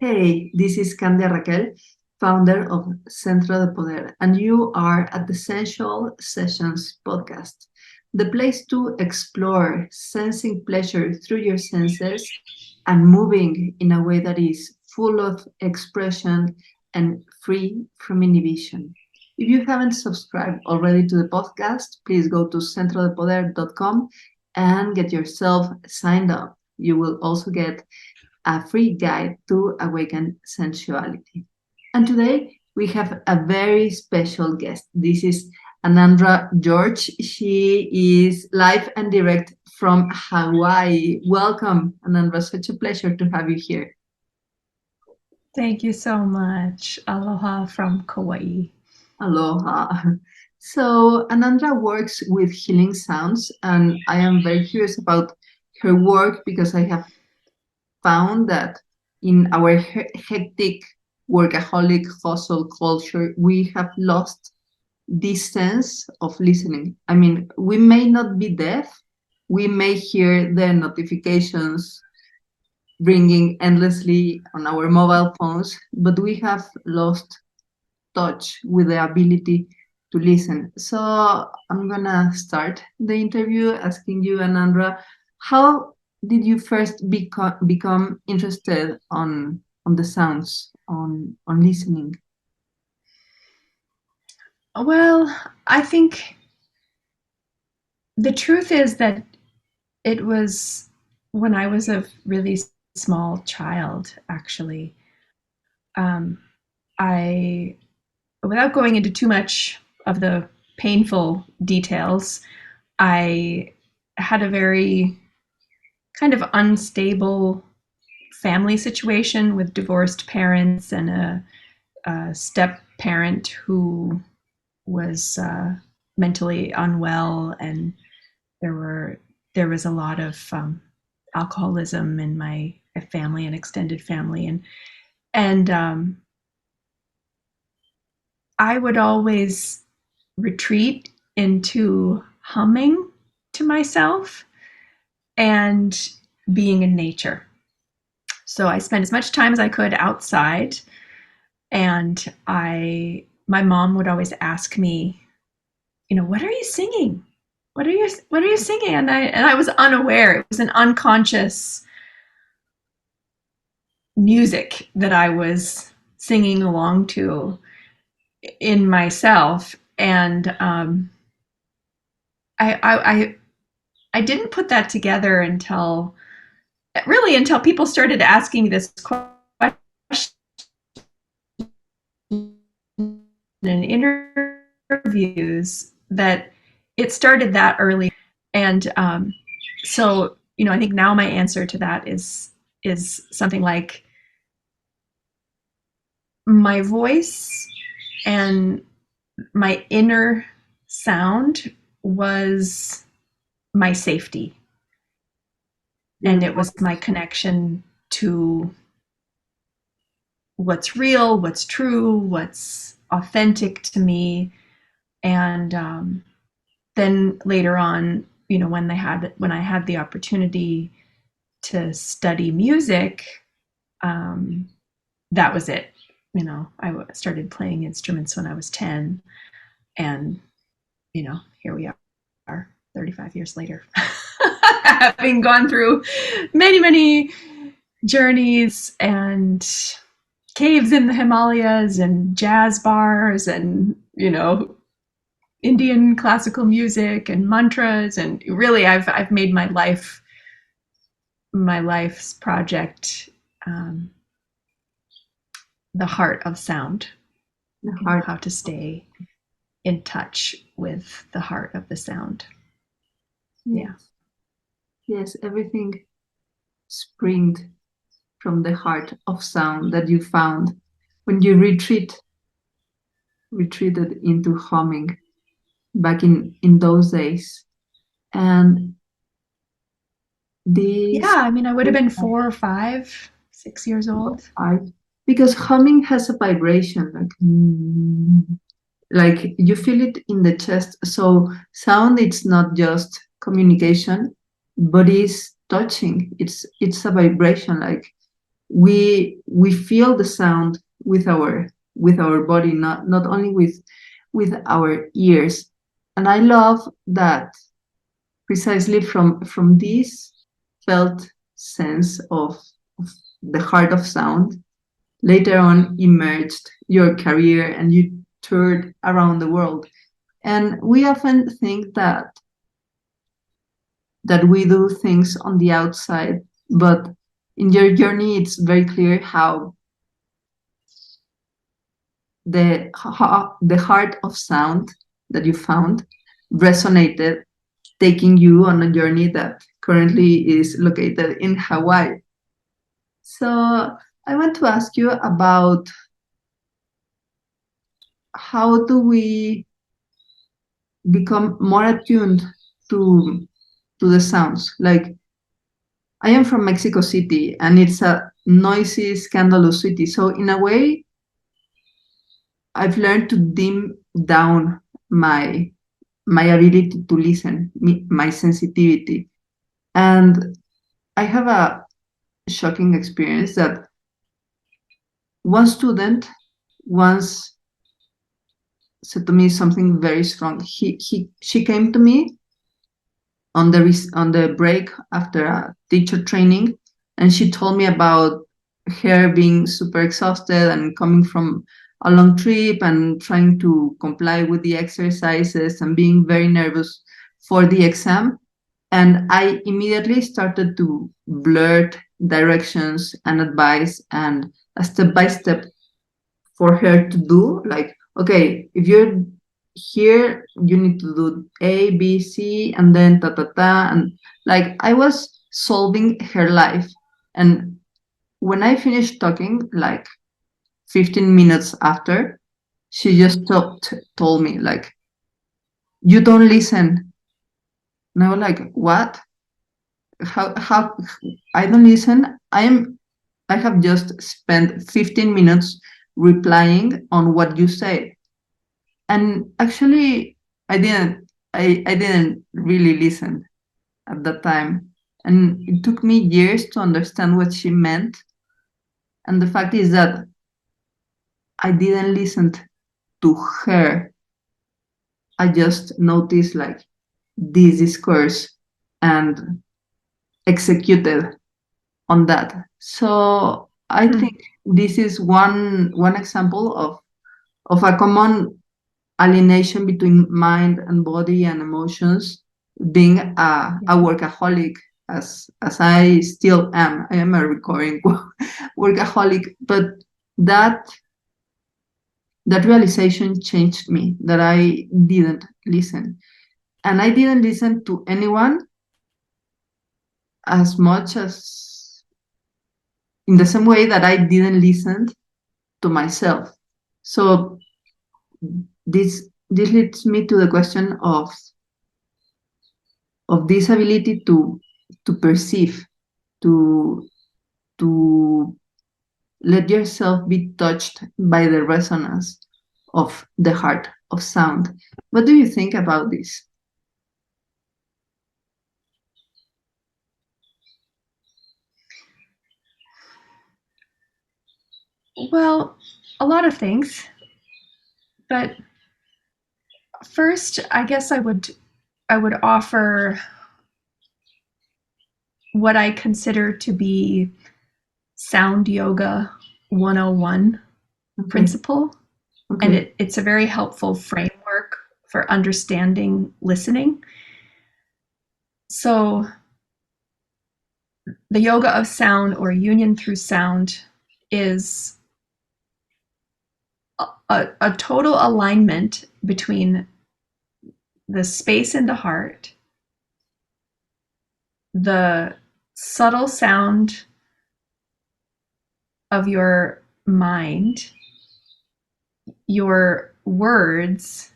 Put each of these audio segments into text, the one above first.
Hey, this is Candia Raquel, founder of Centro de Poder, and you are at the Sensual Sessions podcast, the place to explore sensing pleasure through your senses and moving in a way that is full of expression and free from inhibition. If you haven't subscribed already to the podcast, please go to centrodepoder.com and get yourself signed up. You will also get a free guide to awaken sensuality. And today we have a very special guest. This is Anandra George. She is live and direct from Hawaii. Welcome, Anandra. Such a pleasure to have you here. Thank you so much. Aloha from Kauai. Aloha. So, Anandra works with healing sounds, and I am very curious about her work because I have found that in our hectic workaholic hustle culture, we have lost this sense of listening. I mean, we may not be deaf, we may hear the notifications ringing endlessly on our mobile phones, but we have lost touch with the ability to listen. So I'm gonna start the interview asking you, Anandra, how did you first become interested on the sounds, on listening? Well, I think the truth is that it was when I was a really small child, actually. I, without going into too much of the painful details, I had a very kind of unstable family situation with divorced parents and a step parent who was mentally unwell, and there was a lot of alcoholism in my family and extended family, and I would always retreat into humming to myself and being in nature. So I spent as much time as I could outside, and my mom would always ask me, what are you singing? What are you singing? And I was unaware. It was an unconscious music that I was singing along to in myself, and I didn't put that together until people started asking me this question in interviews, that it started that early. And so I think now my answer to that is something like, my voice and my inner sound was my safety, and it was my connection to what's real, what's true, what's authentic to me. And then later on, when I had the opportunity to study music, that was it. I started playing instruments when I was 10, and here we are 35 years later, having gone through many journeys and caves in the Himalayas and jazz bars and Indian classical music and mantras, and really I've made my life's project the heart of sound. How to stay in touch with the heart of the sound. Yes, everything springed from the heart of sound that you found when you retreated into humming back in those days. And I would have been 4 or 5, 6 years old. Because humming has a vibration, like you feel it in the chest. So sound, it's not just communication, but it's touching. It's a vibration, like we feel the sound with our body, not only with our ears. And I love that precisely from this felt sense of the heart of sound, later on emerged your career and you toured around the world. And we often think that we do things on the outside, but in your journey, it's very clear how the heart of sound that you found resonated, taking you on a journey that currently is located in Hawaii. So I want to ask you about how do we become more attuned to the sounds. Like, I am from Mexico City, and it's a noisy, scandalous city. So in a way, I've learned to dim down my ability to listen, my sensitivity. And I have a shocking experience that one student once said to me something very strong. She came to me on the break after a teacher training, and she told me about her being super exhausted and coming from a long trip and trying to comply with the exercises and being very nervous for the exam. And I immediately started to blurt directions and advice and a step by step for her to do. Like, okay, if you're here, you need to do A, B, C, and then ta ta ta. And like, I was solving her life. And when I finished talking, like 15 minutes after, she just told me, like, you don't listen. And I was like, what? How I don't listen? I have just spent 15 minutes replying on what you say. And actually, I didn't really listen at that time. And it took me years to understand what she meant. And the fact is that I didn't listen to her. I just noticed like this discourse and executed on that. So I think this is one example of a common alienation between mind and body and emotions, being a workaholic, as I still am. I am a recurring workaholic, but that that realization changed me, that I didn't listen. And I didn't listen to anyone as much as in the same way that I didn't listen to myself. So this leads me to the question of this ability to perceive, to to let yourself be touched by the resonance of the heart of sound. What do you think about this? Well, a lot of things. But first, I guess I would offer what I consider to be sound yoga 101 principle. Okay. And it's a very helpful framework for understanding listening. So the yoga of sound, or union through sound, is a total alignment between the space in the heart, the subtle sound of your mind, your words,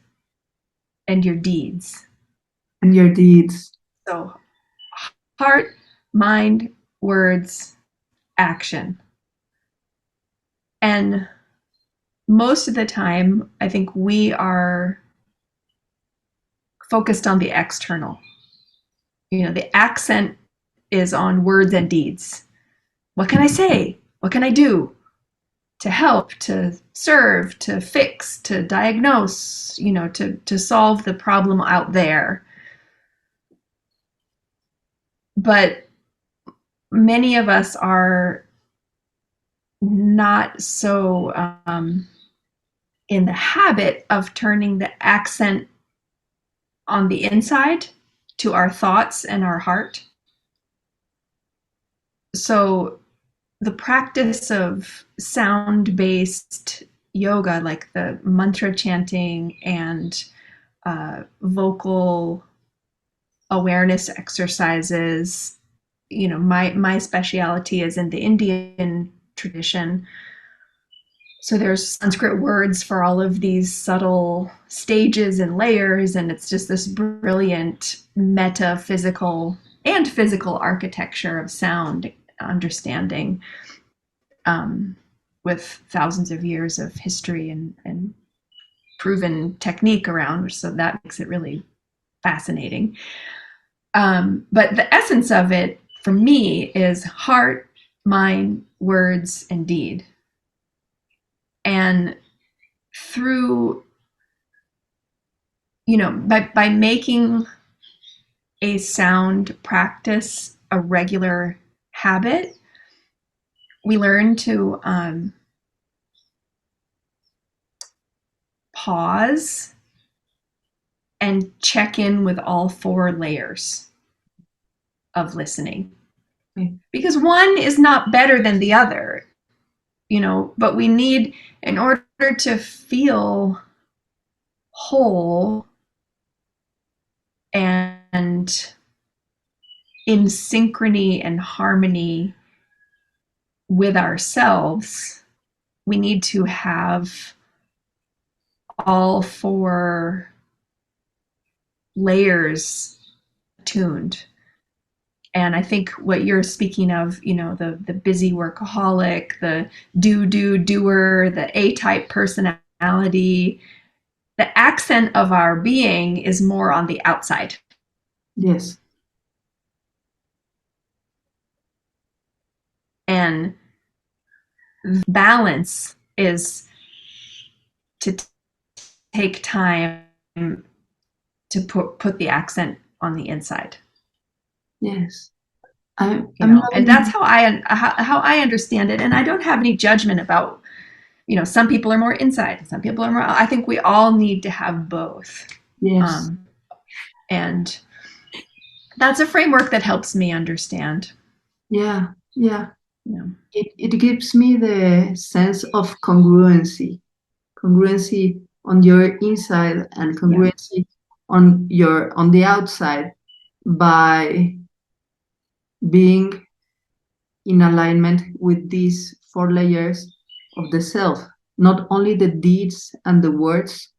and your deeds. And your deeds. So, heart, mind, words, action. And most of the time, I think we are focused on the external. You know, the accent is on words and deeds. What can I say? what can I do to help, to serve, to fix, to diagnose, to solve the problem out there. But many of us are not so in the habit of turning the accent on the inside to our thoughts and our heart. So the practice of sound-based yoga, like the mantra chanting and vocal awareness exercises, my specialty is in the Indian tradition. So there's Sanskrit words for all of these subtle stages and layers, and it's just this brilliant metaphysical and physical architecture of sound understanding, with thousands of years of history and proven technique around, so that makes it really fascinating. But the essence of it for me is heart, mind, words, and deed. And through, by making a sound practice a regular habit, we learn to pause and check in with all 4 layers of listening. Because one is not better than the other, but we need, in order to feel whole and in synchrony and harmony with ourselves, we need to have all 4 layers tuned. And I think what you're speaking of, the busy workaholic, the doer, the A-type personality, the accent of our being is more on the outside. Yes. And balance is to take time to put the accent on the inside. Yes. And that's how I understand it. And I don't have any judgment about, some people are more inside, some people are more. I think we all need to have both. Yes. And that's a framework that helps me understand. Yeah. It gives me the sense of congruency on your inside and congruency on the outside, by being in alignment with these 4 layers of the self, not only the deeds and the words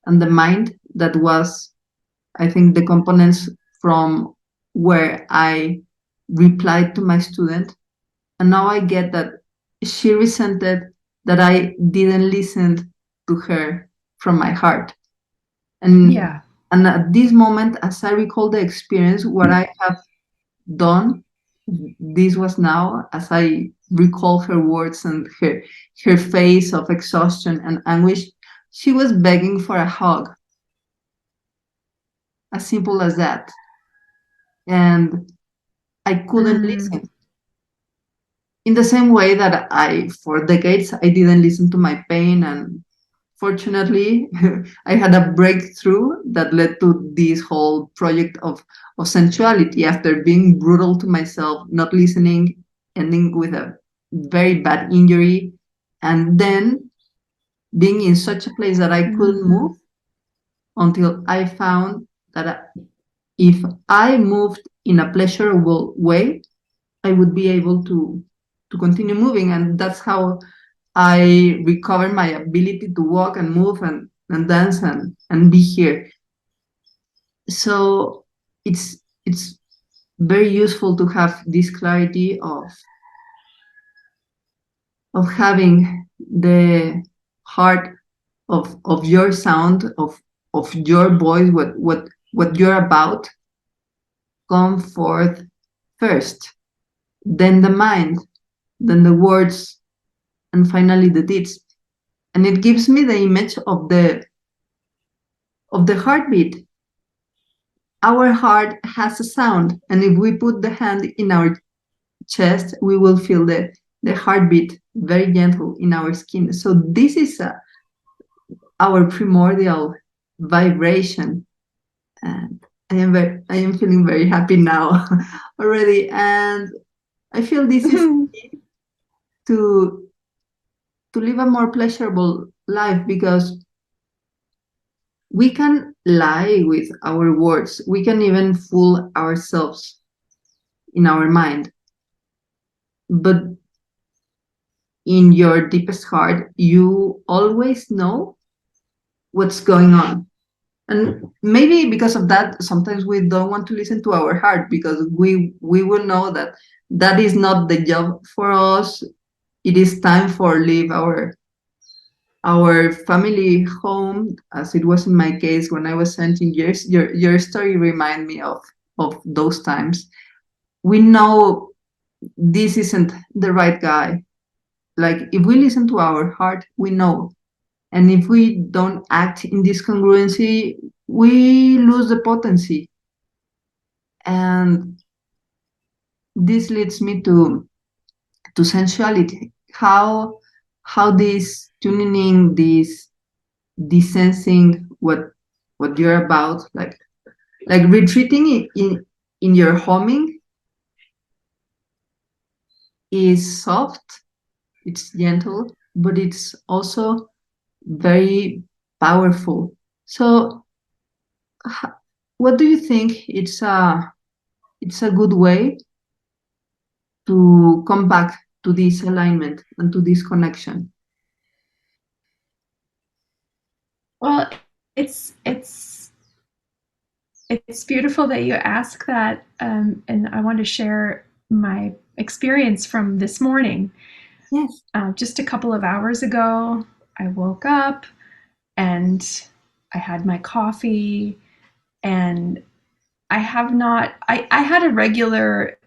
and the mind. That was, I think, the components from where I replied to my student. And now I get that she resented that I didn't listen to her from my heart. And at this moment, as I recall the experience, what I have done, this was now, as I recall her words and her face of exhaustion and anguish, she was begging for a hug. As simple as that. And I couldn't listen. In the same way that for decades, I didn't listen to my pain. And fortunately, I had a breakthrough that led to this whole project of sensuality, after being brutal to myself, not listening, ending with a very bad injury, and then being in such a place that I couldn't move, until I found that if I moved in a pleasurable way, I would be able to continue moving. And that's how I recovered my ability to walk and move and dance and be here. So it's very useful to have this clarity of having the heart of your sound, of your voice, what you're about, come forth first, then the mind, then the words, and finally the deeds. And it gives me the image of the heartbeat. Our heart has a sound, and if we put the hand in our chest, we will feel the heartbeat very gentle in our skin. So this is our primordial vibration, and I am feeling very happy now already, and I feel this is to live a more pleasurable life, because we can lie with our words, we can even fool ourselves in our mind, but in your deepest heart you always know what's going on. And maybe because of that, sometimes we don't want to listen to our heart, because we will know that that is not the job for us. It is time for leave our family home, as it was in my case when I was 17 years. Your story remind me of those times. We know this isn't the right guy. Like, if we listen to our heart, we know. And if we don't act in this congruency, we lose the potency. And this leads me to sensuality. How this tuning in, this sensing what you're about, like retreating in your humming is soft, it's gentle, but it's also very powerful. So what do you think it's a good way to come back to this alignment and to this connection? Well, it's it's beautiful that you ask that, and I want to share my experience from this morning. Yes. Just a couple of hours ago, I woke up and I had my coffee, and I have not. I had a regular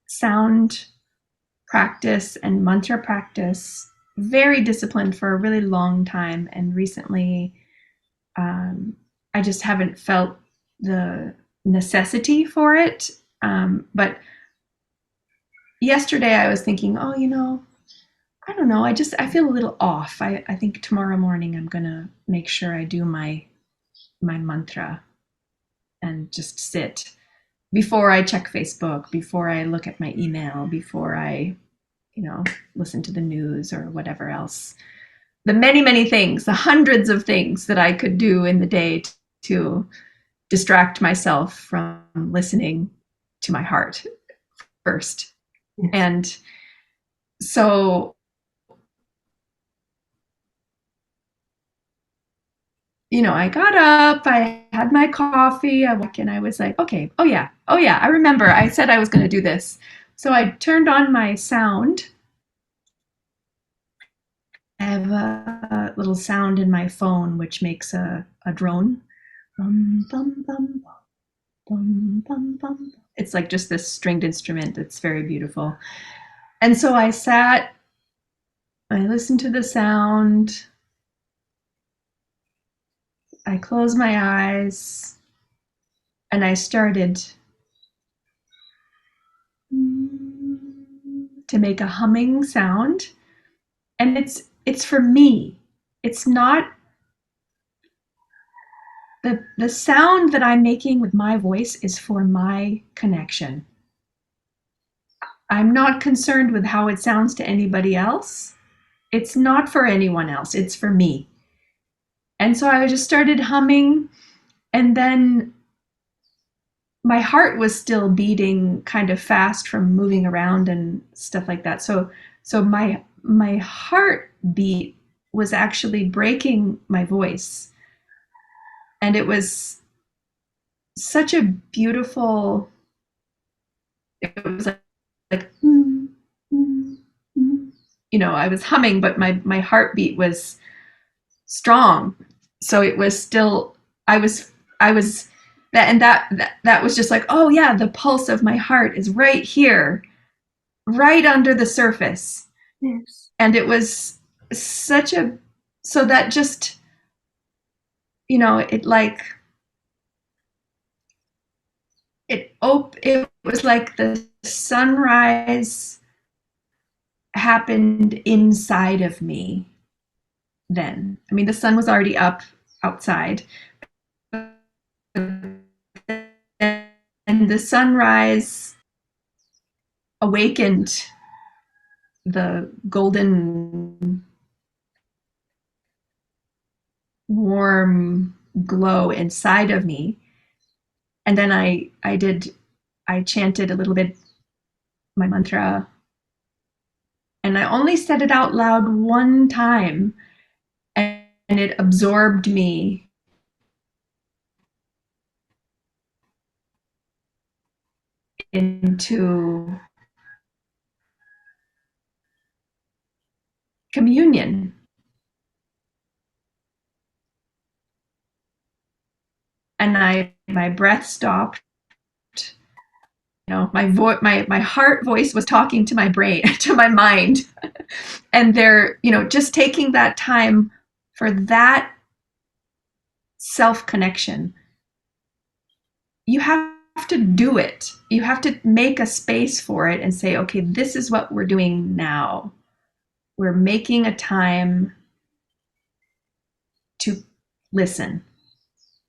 sound practice and mantra practice, very disciplined for a really long time, and recently I just haven't felt the necessity for it. But yesterday I was thinking, oh, I don't know. I feel a little off. I think tomorrow morning I'm gonna make sure I do my mantra and just sit before I check Facebook, before I look at my email, before I, listen to the news or whatever else. The many, many things, the hundreds of things that I could do in the day to distract myself from listening to my heart first. Yes. And so, I got up, I had my coffee, I walked in, I was like, okay, oh yeah, I remember I said I was going to do this. So I turned on my sound. I have a little sound in my phone which makes a drone. Bum, bum, bum, bum, bum, bum. It's like just this stringed instrument that's very beautiful. And so I sat, I listened to the sound, I closed my eyes, and I started to make a humming sound. And it's for me. It's not the sound that I'm making with my voice is for my connection. I'm not concerned with how it sounds to anybody else. It's not for anyone else. It's for me. And so I just started humming, and then my heart was still beating kind of fast from moving around and stuff like that. So my heartbeat was actually breaking my voice. And it was such a beautiful, it was like I was humming, but my heartbeat was strong. So it was still, I was that, and that was just like, oh yeah, the pulse of my heart is right here, right under the surface. Yes. And it was such a, so that just, it like, it was like the sunrise happened inside of me then. I mean, the sun was already up outside, and the sunrise awakened the golden warm glow inside of me. And then I chanted a little bit my mantra, and I only said it out loud one time, and it absorbed me into communion. And my breath stopped. My heart voice was talking to my brain, to my mind. And they're, just taking that time for that self connection. You have to do it. You have to make a space for it and say, okay, this is what we're doing now. We're making a time to listen.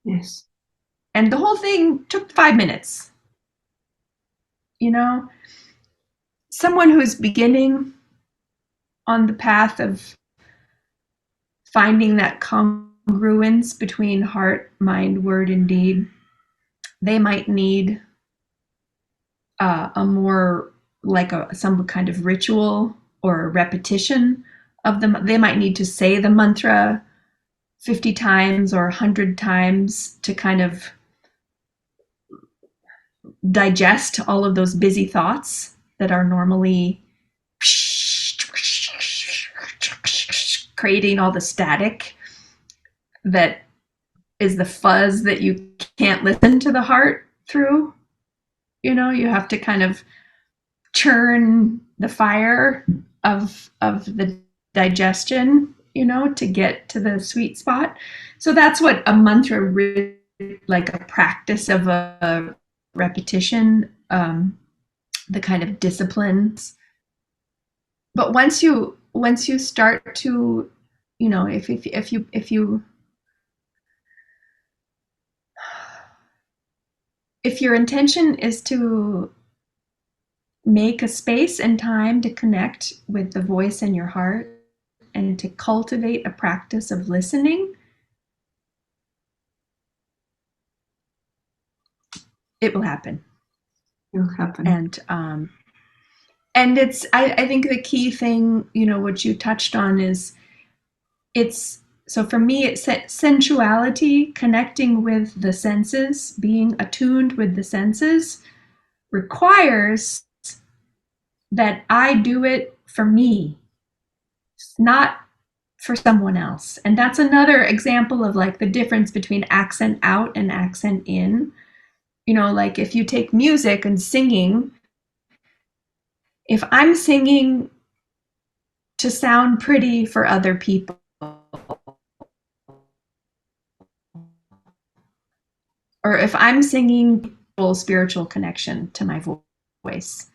Yes. And the whole thing took 5 minutes. Someone who's beginning on the path of finding that congruence between heart, mind, word, and deed, they might need a more like some kind of ritual or repetition of them. They might need to say the mantra 50 times or 100 times to kind of digest all of those busy thoughts that are normally creating all the static that is the fuzz that you can't listen to the heart through. You have to kind of churn the fire of the digestion, to get to the sweet spot. So that's what a mantra really, like a practice of a repetition, the kind of disciplines. But once you start to, if your intention is to make a space and time to connect with the voice in your heart and to cultivate a practice of listening, it will happen. It will happen. And it's, I think the key thing, what you touched on is, so for me, it's sensuality, connecting with the senses, being attuned with the senses, requires that I do it for me, not for someone else. And that's another example of like the difference between accent out and accent in. Like if you take music and singing, if I'm singing to sound pretty for other people, or if I'm singing full spiritual connection to my voice,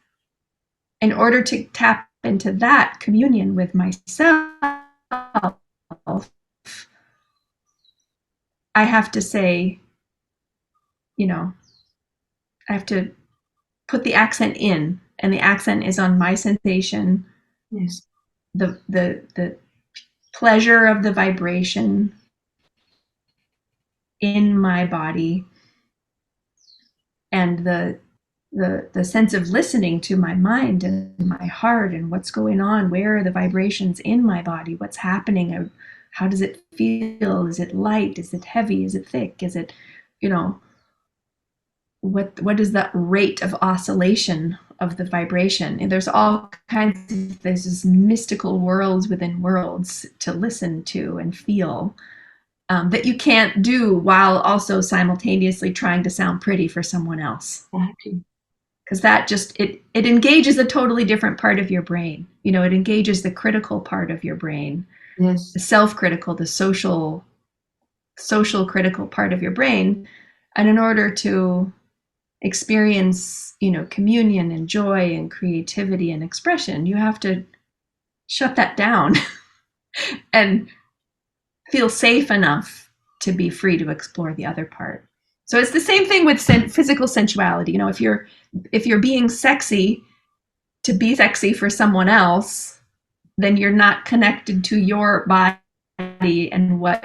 in order to tap into that communion with myself, I have to say, I have to put the accent in, and the accent is on my sensation. Yes. The pleasure of the vibration in my body, and the sense of listening to my mind and my heart and what's going on. Where are the vibrations in my body? What's happening? How does it feel? Is it light? Is it heavy? Is it thick? Is it, what is that rate of oscillation of the vibration? And there's all kinds of, there's this mystical worlds within worlds to listen to and feel, that you can't do while also simultaneously trying to sound pretty for someone else. Exactly. because that just it engages a totally different part of your brain. It engages the critical part of your brain, Yes. the self-critical, the social critical part of your brain. And in order to experience, communion and joy and creativity and expression, you have to shut that down and feel safe enough to be free to explore the other part. So it's the same thing with physical sensuality. If you're being sexy to be sexy for someone else, then you're not connected to your body and what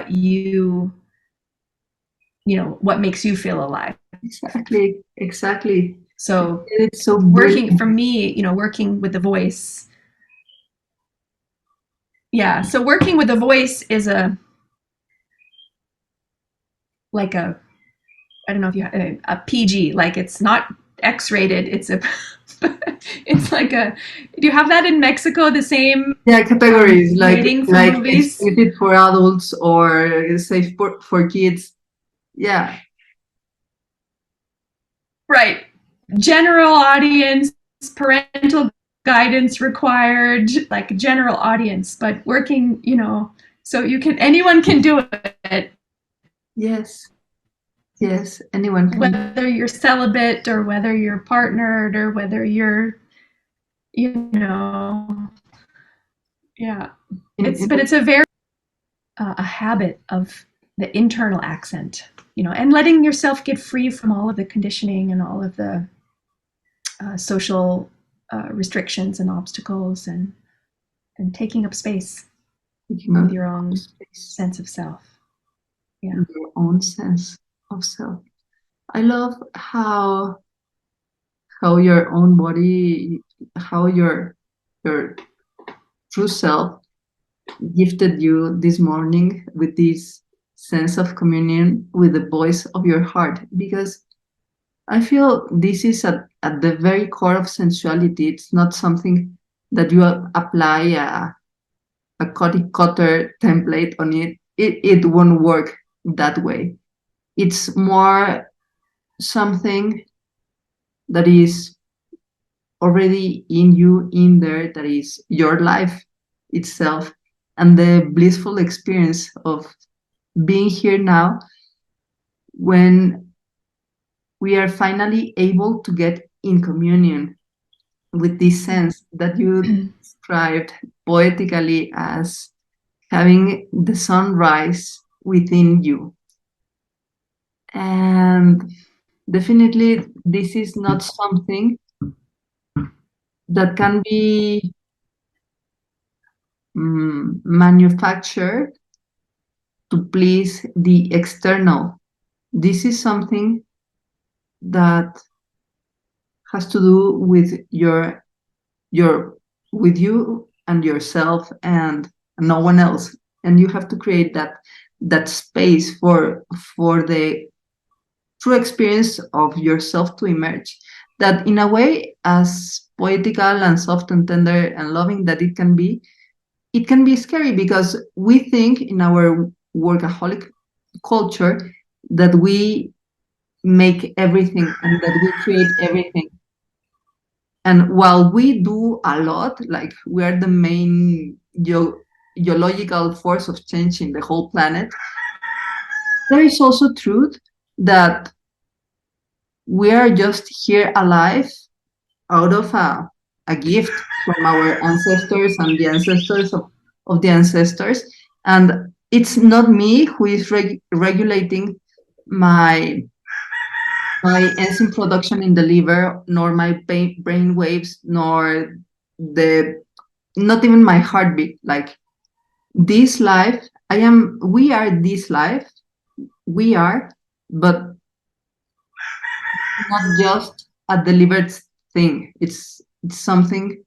what makes you feel alive. Exactly. So It's so working brilliant. for me, working with the voice. Yeah. So working with the voice is like a, I don't know if you a PG, like it's not X-rated. It's like do you have that in Mexico? The same Yeah, categories rating for like movies? explicit for adults or safe for kids. Yeah. Right. General audience, parental guidance required, like general audience, but working, so anyone can do it. Yes. Yes. Anyone can. Whether you're celibate or whether you're partnered or whether you're, you know, yeah. In, But it's a very, a habit of the internal accent, and letting yourself get free from all of the conditioning and all of the social restrictions and obstacles, and taking up space with your own space, sense of self. Yeah. your own sense of self. I love how your own body, how your true self gifted you this morning with this sense of communion with the voice of your heart, because I feel this is at the very core of sensuality. It's not something that you apply a cookie cutter template on it. It won't work that way. It's more something that is already in you, in there, that is your life itself, and the blissful experience of being here now when we are finally able to get in communion with this sense that you described poetically as having the sunrise within you. And definitely, this is not something that can be manufactured to please the external. This is something that has to do with your with you and yourself and no one else. And you have to create that space for the true experience of yourself to emerge. That in a way, as poetical and soft and tender and loving that it can be scary, because we think in our workaholic culture that we make everything and that we create everything. And while we do a lot, like we are the main geological force of change in the whole planet, there is also truth that we are just here alive out of a gift from our ancestors and the ancestors of the ancestors. And it's not me who is regulating my enzyme production in the liver, nor my brain waves, nor the not even my heartbeat. Like this life, we are this life, we are, but not just a deliberate thing. It's something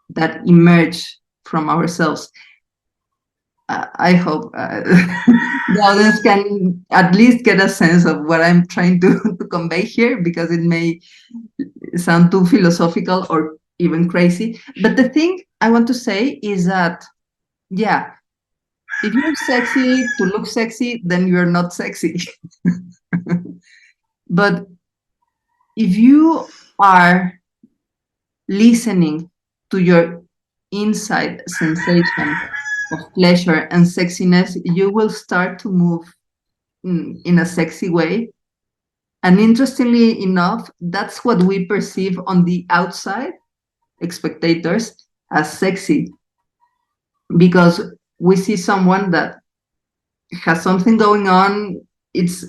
that emerge from ourselves. I hope the audience can at least get a sense of what I'm trying to convey here, because it may sound too philosophical or even crazy. But the thing I want to say is that, yeah, if you're sexy to look sexy, then you're not sexy. But if you are listening to your inside sensation of pleasure and sexiness, you will start to move in a sexy way. And interestingly enough, that's what we perceive on the outside, spectators, as sexy, because we see someone that has something going on. It's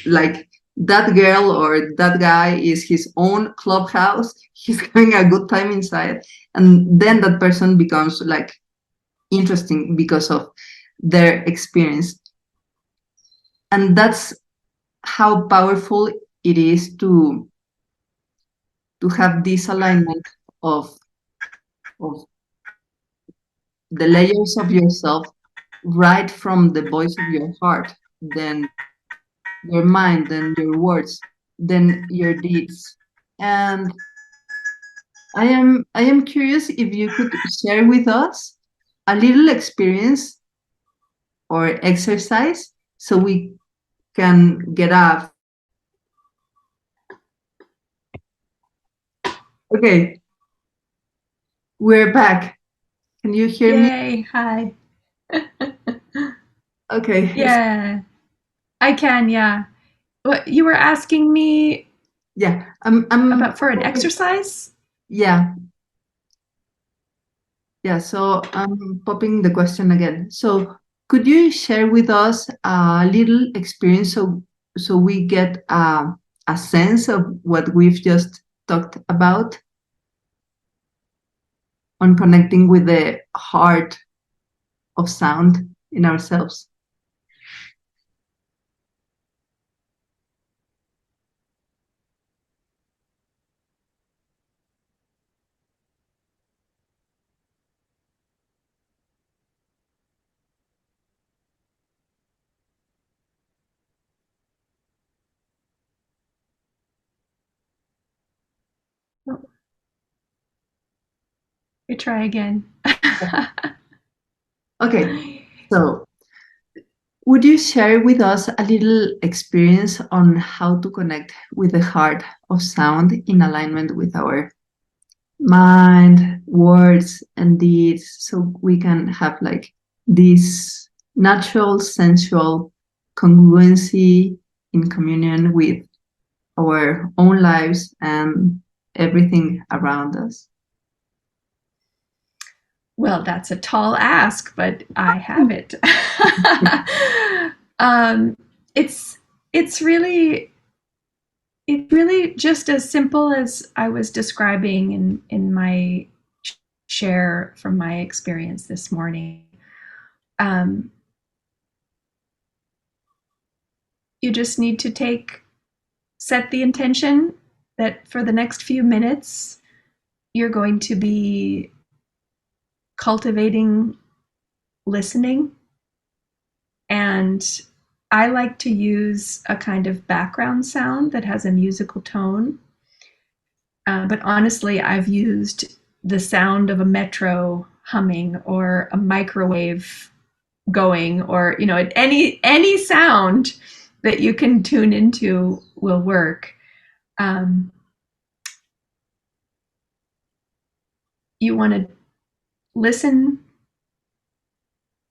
like that girl or that guy is his own clubhouse. He's having a good time inside. And then that person becomes like interesting because of their experience. And that's how powerful it is to have this alignment of of the layers of yourself right from the voice of your heart, then your mind, then your words, then your deeds. And I am curious if you could share with us a little experience or exercise so we can get a. Okay, we're back. Can you hear me? Yay, hi. Okay. Yeah, I can, yeah. What you were asking me Yeah. I'm about for an exercise? yeah. Yeah, so I'm popping the question again. So could you share with us a little experience so we get a sense of what we've just talked about on connecting with the heart of sound in ourselves? Oh, we try again. Okay, so would you share with us a little experience on how to connect with the heart of sound in alignment with our mind, words, and deeds, so we can have like this natural, sensual congruency in communion with our own lives and everything around us? Well, that's a tall ask, but I have it. um, it's it's really just as simple as I was describing in my share from my experience this morning. Um, you just need to set the intention that for the next few minutes you're going to be cultivating listening. And I like to use a kind of background sound that has a musical tone. But honestly, I've used the sound of a metro humming or a microwave going, or any sound that you can tune into will work. Um, you want to listen,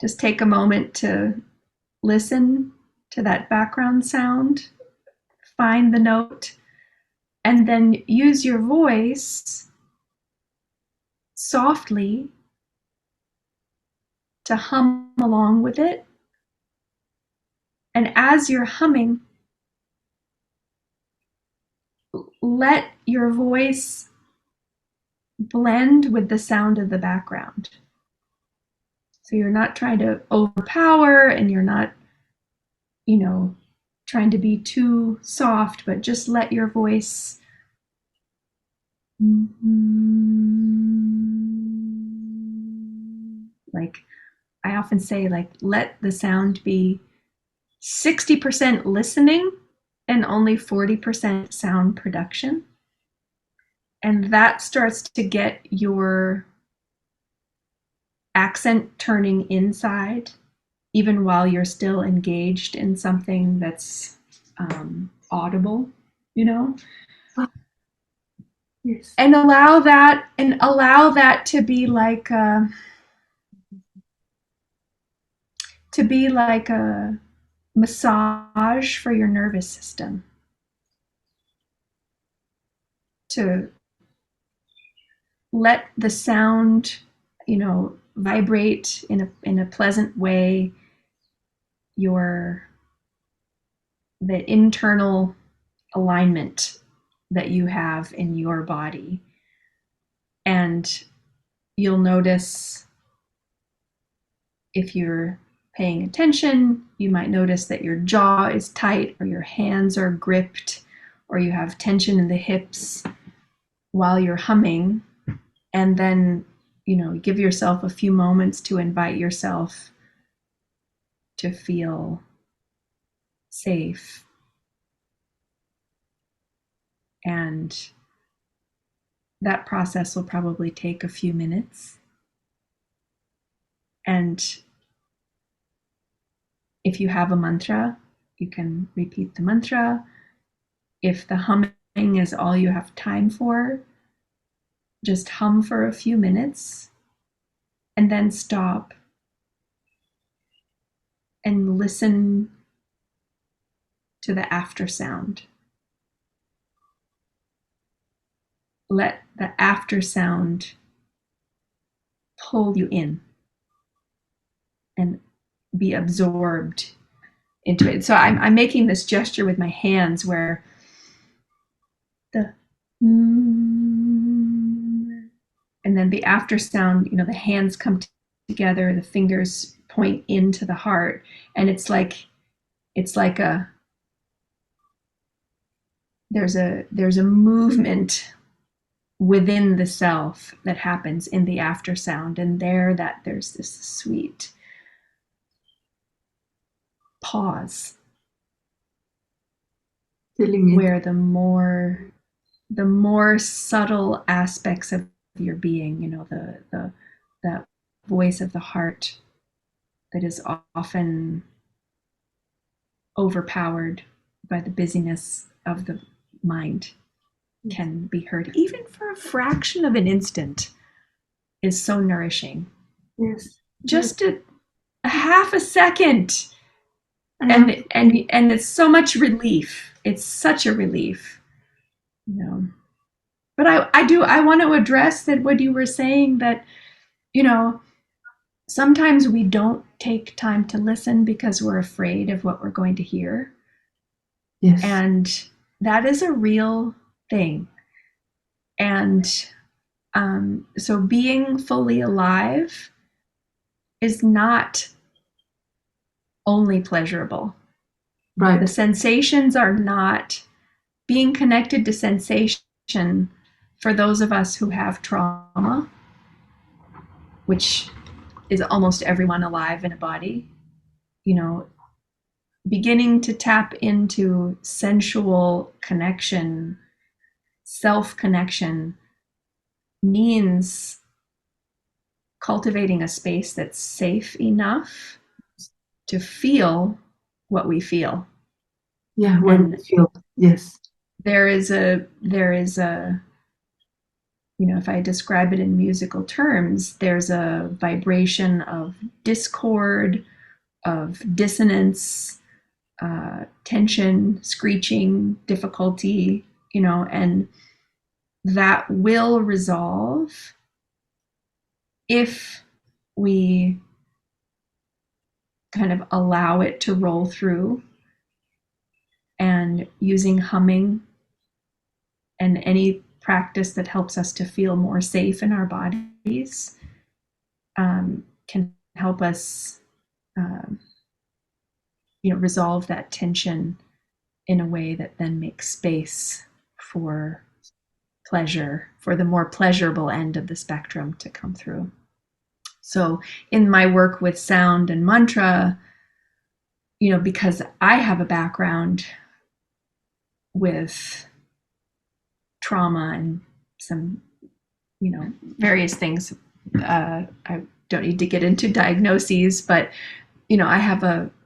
just take a moment to listen to that background sound, find the note, and then use your voice softly to hum along with it. And as you're humming, let your voice blend with the sound of the background. So you're not trying to overpower, and you're not, trying to be too soft, but just let your voice like I often say, like, let the sound be 60% listening and only 40% sound production. And that starts to get your accent turning inside, even while you're still engaged in something that's audible, you know? Yes. And allow that to be like a massage for your nervous system, to let the sound, vibrate in a pleasant way, your the internal alignment that you have in your body. And you'll notice, if you're paying attention, you might notice that your jaw is tight, or your hands are gripped, or you have tension in the hips while you're humming. And then, give yourself a few moments to invite yourself to feel safe. And that process will probably take a few minutes. And if you have a mantra, you can repeat the mantra. If the humming is all you have time for, just hum for a few minutes and then stop and listen to the after sound. Let the after sound pull you in and be absorbed into it. So I'm making this gesture with my hands where the and then the after sound, the hands come together, the fingers point into the heart, and it's like there's a movement within the self that happens in the after sound, and there's this sweet pause where the more subtle aspects of your being, that voice of the heart that is often overpowered by the busyness of the mind, can be heard, even for a fraction of an instant, is so nourishing. Yes. Just a half a second. And it's so much relief. It's such a relief. But I want to address that what you were saying, that, sometimes we don't take time to listen because we're afraid of what we're going to hear. Yes. And that is a real thing. And so being fully alive is not only pleasurable. Right. The sensations are not being connected to sensation. For those of us who have trauma, which is almost everyone alive in a body, beginning to tap into sensual connection, self-connection, means cultivating a space that's safe enough to feel what we feel. Yeah, what we feel. Yes. There is a if I describe it in musical terms, there's a vibration of discord, of dissonance, tension, screeching, difficulty, and that will resolve if we kind of allow it to roll through. And using humming and any practice that helps us to feel more safe in our bodies can help us resolve that tension in a way that then makes space for pleasure, for the more pleasurable end of the spectrum to come through. So in my work with sound and mantra, because I have a background with trauma and some, various things, I don't need to get into diagnoses, but,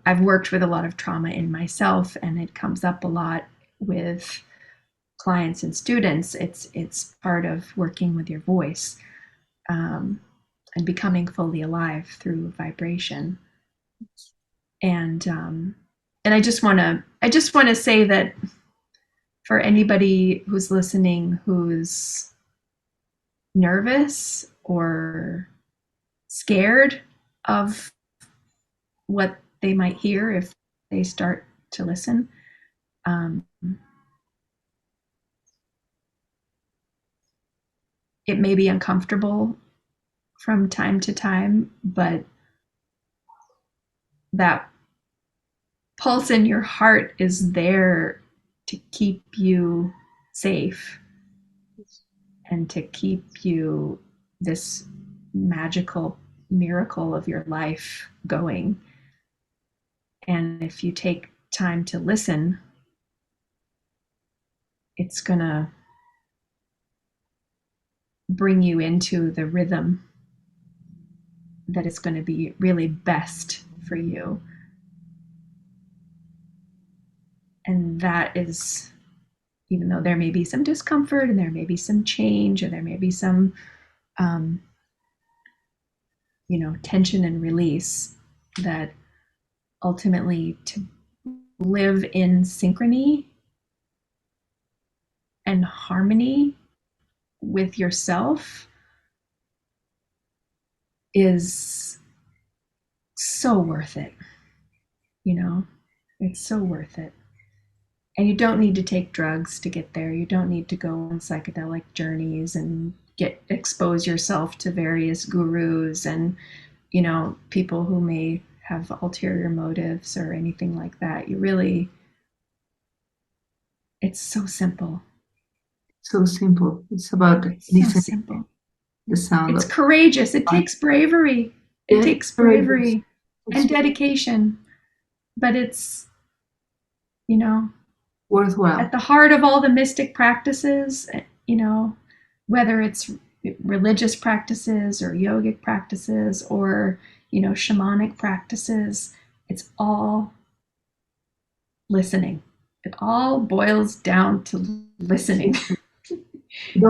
I've worked with a lot of trauma in myself, and it comes up a lot with clients and students, it's part of working with your voice, and becoming fully alive through vibration. And I just want to say that for anybody who's listening who's nervous or scared of what they might hear if they start to listen, it may be uncomfortable from time to time, but that pulse in your heart is there to keep you safe and to keep you this magical miracle of your life going. And if you take time to listen, it's gonna bring you into the rhythm that is going to be really best for you. And that is, even though there may be some discomfort and there may be some change or there may be some tension and release, that ultimately to live in synchrony and harmony with yourself is so worth it. It's so worth it. And you don't need to take drugs to get there. You don't need to go on psychedelic journeys and expose yourself to various gurus and, people who may have ulterior motives or anything like that. It's so simple. So simple. It's about listening. So simple. The sound. It's courageous. It takes bravery. It takes bravery and dedication. But it's, worthwhile. At the heart of all the mystic practices, whether it's religious practices or yogic practices or, shamanic practices, it's all listening. It all boils down to listening. And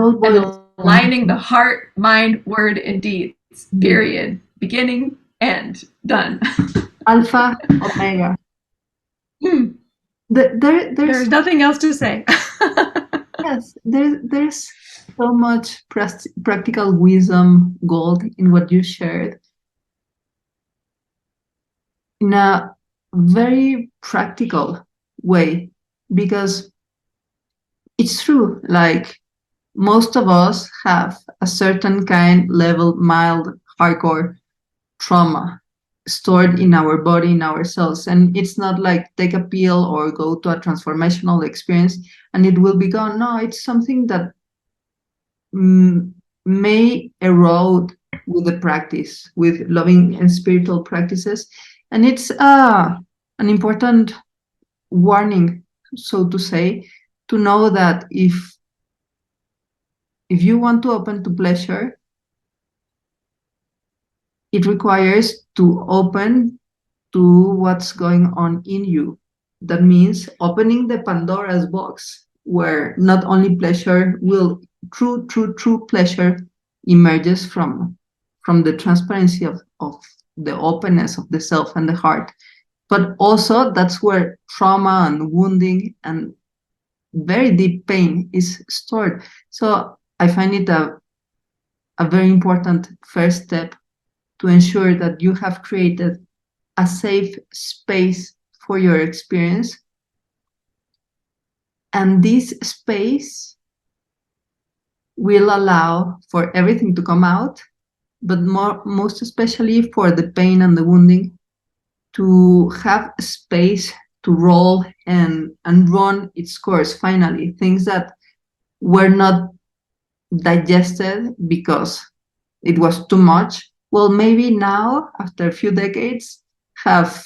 aligning the heart, mind, word, and deeds. Period. Beginning, end. Done. Alpha, Omega. There's nothing else to say. Yes, there's so much practical wisdom gold in what you shared. In a very practical way, because it's true, like most of us have a certain kind, level, mild, hardcore trauma stored in our body, in our cells. And it's not like take a pill or go to a transformational experience and it will be gone. No, it's something that may erode with the practice, with loving and spiritual practices. And it's an important warning, so to say, to know that if you want to open to pleasure, it requires to open to what's going on in you. That means opening the Pandora's box, where not only pleasure will, true pleasure emerges from the transparency of the openness of the self and the heart. But also that's where trauma and wounding and very deep pain is stored. So I find it a very important first step to ensure that you have created a safe space for your experience. And this space will allow for everything to come out, but most especially for the pain and the wounding to have space to roll and run its course finally. Things that were not digested because it was too much, well, maybe now, after a few decades, have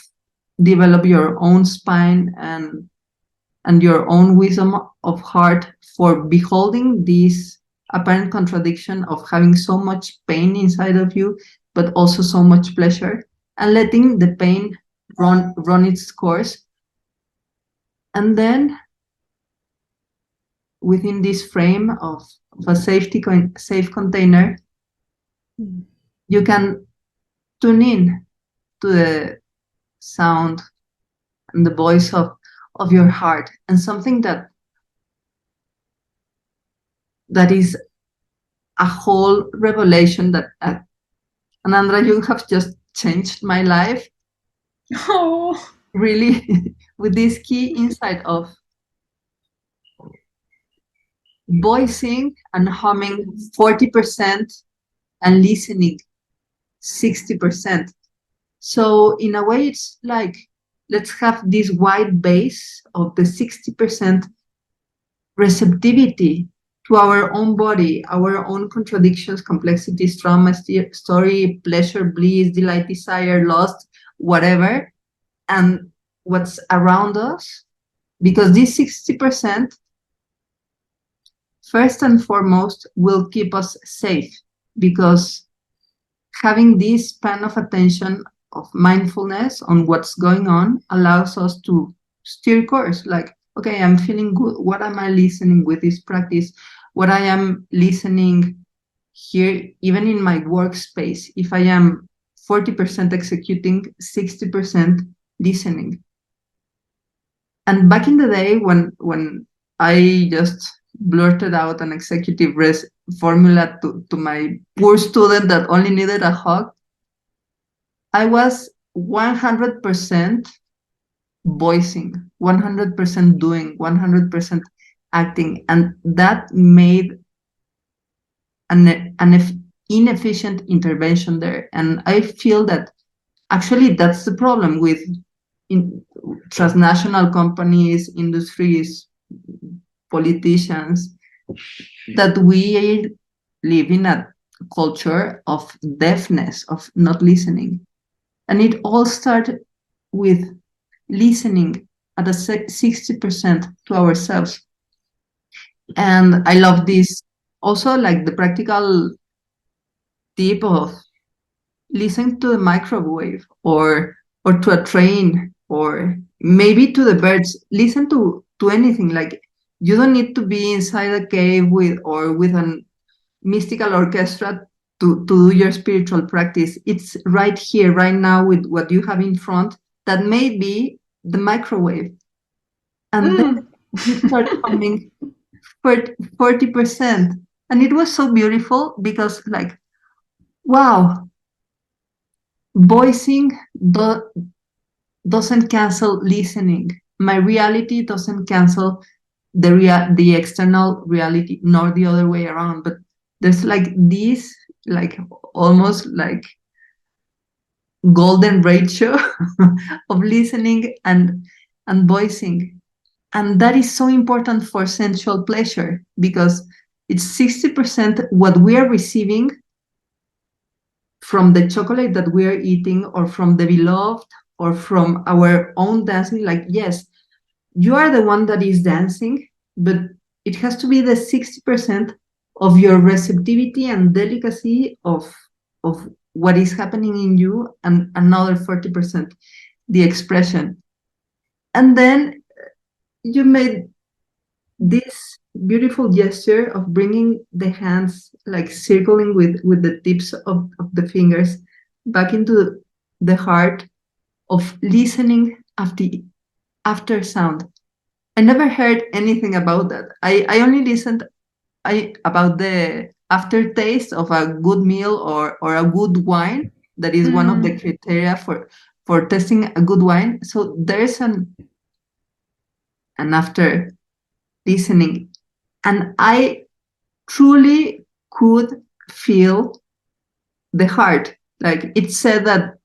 developed your own spine and your own wisdom of heart for beholding this apparent contradiction of having so much pain inside of you, but also so much pleasure, and letting the pain run its course. And then within this frame of a safe container, you can tune in to the sound and the voice of your heart, and something that is a whole revelation that Anandra, you have just changed my life. Oh. Really, with this key insight of voicing and humming 40% and listening 60%. So in a way, it's like, let's have this wide base of the 60% receptivity to our own body, our own contradictions, complexities, trauma, story, pleasure, bliss, delight, desire, lust, whatever, and what's around us. Because this 60%, first and foremost, will keep us safe, because having this span of attention, of mindfulness on what's going on, allows us to steer course. Like, okay, I'm feeling good. What am I listening with this practice? What I am listening here, even in my workspace, if I am 40% executing, 60% listening. And back in the day, when I just blurted out an executive formula to my poor student that only needed a hug, I was 100% voicing, 100% doing, 100% acting, and that made an inefficient intervention there. And I feel that actually that's the problem with transnational companies, industries, politicians, that we live in a culture of deafness, of not listening. And it all started with listening at a 60% to ourselves. And I love this also, like the practical tip of listen to the microwave, or to a train, or maybe to the birds. Listen to anything. Like, you don't need to be inside a cave with a mystical orchestra to do your spiritual practice. It's right here, right now, with what you have in front, that may be the microwave. And then you start humming 40%. And it was so beautiful, because, like, wow, voicing doesn't cancel listening. My reality doesn't cancel the external reality, nor the other way around. But there's like this, like, almost like golden ratio of listening and voicing. And that is so important for sensual pleasure, because it's 60% what we are receiving from the chocolate that we are eating, or from the beloved, or from our own dancing. Like, yes, you are the one that is dancing, but it has to be the 60% of your receptivity and delicacy of what is happening in you, and another 40% the expression. And then you made this beautiful gesture of bringing the hands, like circling with the tips of the fingers back into the heart, of listening after sound. I never heard anything about that. I only listened about the aftertaste of a good meal, or a good wine. That is one of the criteria for testing a good wine. So there's an after listening. And I truly could feel the heart. Like, it said that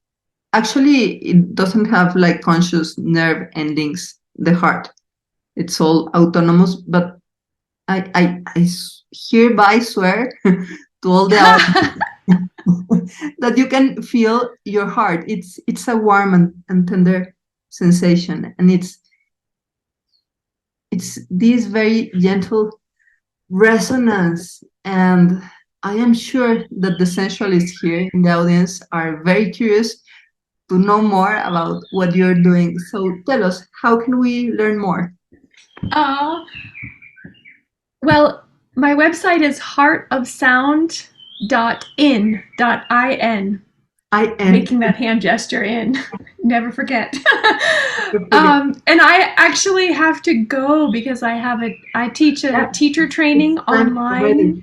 actually it doesn't have like conscious nerve endings, the heart. It's all autonomous, but I hereby swear to all the that you can feel your heart. It's a warm and tender sensation, and it's this very gentle resonance. And I am sure that the sensualists here in the audience are very curious to know more about what you're doing. So tell us, how can we learn more? Well, my website is heartofsound.in. Making that hand gesture in. Never forget. And I actually have to go because I teach a teacher training online.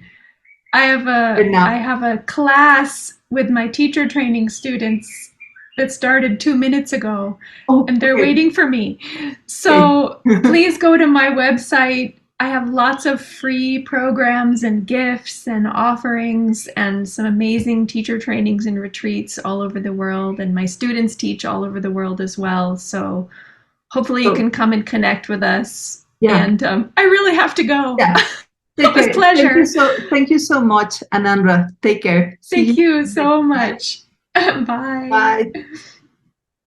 I have a class with my teacher training students that started 2 minutes ago, and they're waiting for me. So please go to my website. I have lots of free programs and gifts and offerings and some amazing teacher trainings and retreats all over the world. And my students teach all over the world as well. So hopefully you can come and connect with us. Yeah. And I really have to go. Yeah. It was a pleasure. Thank you so much, Anandra. Take care. Thank you so much. Bye. Bye.